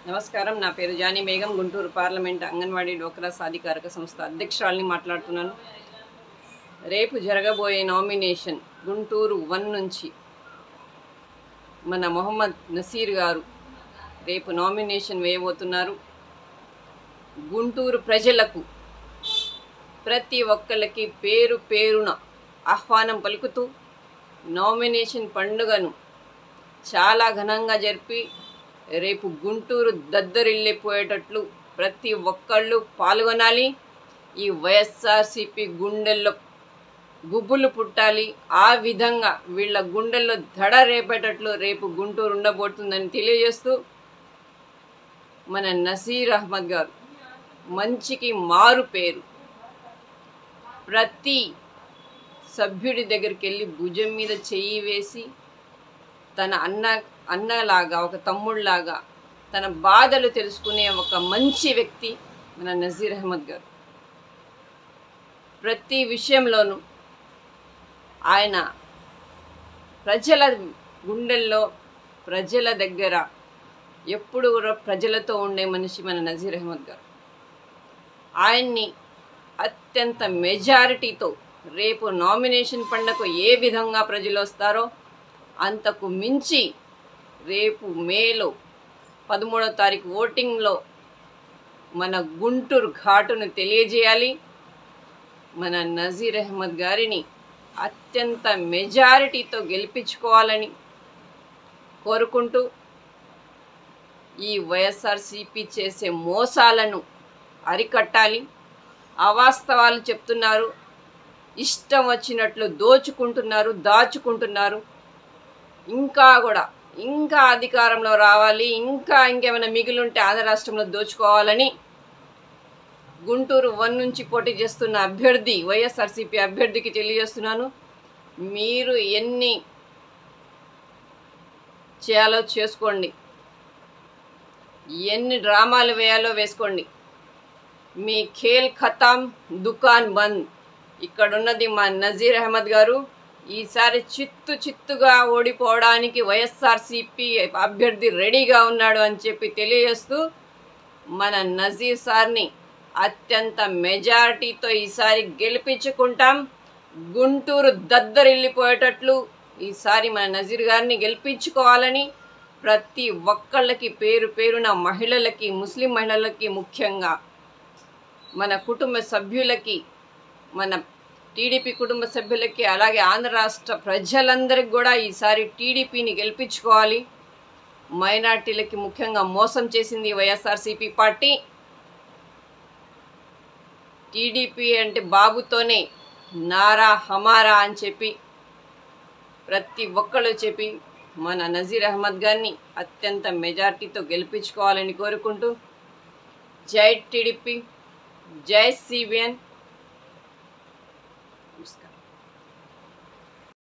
నమస్కారం. నా పేరు జానీ బేగం. గుంటూరు పార్లమెంట్ అంగన్వాడీ డోక్రా సాధికారక సంస్థ అధ్యక్షురాలిని మాట్లాడుతున్నాను. రేపు జరగబోయే నామినేషన్ గుంటూరు 1 నుంచి మన మొహమ్మద్ నసీర్ గారు రేపు నామినేషన్ వేయబోతున్నారు. గుంటూరు ప్రజలకు ప్రతి ఒక్కరికి పేరు పేరున ఆహ్వానం పలుకుతూ నామినేషన్ పండుగను చాలా ఘనంగా జరిపి రేపు గుంటూరు దద్దరిల్లిపోయేటట్లు ప్రతి ఒక్కళ్ళు పాల్గొనాలి. ఈ వైఎస్ఆర్సీపీ గుండెల్లో గుబ్బులు పుట్టాలి. ఆ విధంగా వీళ్ళ గుండెల్లో దడ రేపేటట్లు రేపు గుంటూరు ఉండబోతుందని తెలియజేస్తూ, మన నసీర్ అహ్మద్ గారు మంచికి మారు పేరు. ప్రతి సభ్యుడి దగ్గరికి వెళ్ళి భుజం మీద చెయ్యి వేసి తన అన్నలాగా, ఒక తమ్ముళ్లాగా తన బాధలు తెలుసుకునే ఒక మంచి వ్యక్తి మన నసీర్ అహ్మద్ గారు. ప్రతి విషయంలోనూ ఆయన ప్రజల గుండెల్లో, ప్రజల దగ్గర ఎప్పుడు కూడా ప్రజలతో ఉండే మనిషి మన నసీర్ అహ్మద్ గారు. ఆయన్ని అత్యంత మెజారిటీతో రేపు నామినేషన్ పండుగకు ఏ విధంగా ప్రజలు వస్తారో అంతకు మించి రేపు మేలో 13వ తారీఖు ఓటింగ్లో మన గుంటూరు ఘాటును తెలియజేయాలి. మన నసీర్ అహ్మద్ గారిని అత్యంత మెజారిటీతో గెలిపించుకోవాలని కోరుకుంటూ, ఈ వైఎస్ఆర్సీపీ చేసే మోసాలను అరికట్టాలి. అవాస్తవాలు చెప్తున్నారు, ఇష్టం వచ్చినట్లు దోచుకుంటున్నారు, దాచుకుంటున్నారు. ఇంకా అధికారంలో రావాలి, ఇంకేమైనా మిగిలింటే ఆంధ్ర రాష్ట్రంలో దోచుకోవాలని గుంటూరు 1 నుంచి పోటీ చేస్తున్న అభ్యర్థి, వైఎస్ఆర్సీపీ అభ్యర్థికి తెలియజేస్తున్నాను. మీరు ఎన్ని చేయాలో చేసుకోండి, ఎన్ని డ్రామాలు వేయాలో వేసుకోండి. మీ ఖేల్ ఖతం, దుకాన్ బంద్. ఇక్కడున్నది మా నసీర్ అహ్మద్ గారు. ఈసారి చిత్తుగా ఓడిపోవడానికి వైఎస్ఆర్సీపీ అభ్యర్థి రెడీగా ఉన్నాడు అని చెప్పి తెలియజేస్తూ, మన నసీర్ సార్ని అత్యంత మెజారిటీతో ఈసారి గెలిపించుకుంటాం. గుంటూరు దద్దరిల్లిపోయేటట్లు ఈసారి మన నసీర్ గారిని గెలిపించుకోవాలని ప్రతి ఒక్కళ్ళకి పేరు పేరున, మహిళలకి, ముస్లిం మహిళలకి, ముఖ్యంగా మన కుటుంబ సభ్యులకి, మన టీడీపీ కుటుంబ సభ్యులకి, అలాగే ఆంధ్ర రాష్ట్ర ప్రజలందరికీ కూడా ఈసారి టీడీపీని గెలిపించుకోవాలి. మైనార్టీలకి ముఖ్యంగా మోసం చేసింది వైఎస్ఆర్సీపీ పార్టీ. టీడీపీ అంటే బాబుతోనే నారా హమారా అని చెప్పి ప్రతి ఒక్కళ్ళు చెప్పి మన నసీర్ అహ్మద్ గారిని అత్యంత మెజార్టీతో గెలిపించుకోవాలని కోరుకుంటూ, జై టీడీపీ, జై సిబిఎన్. నమస్కారం.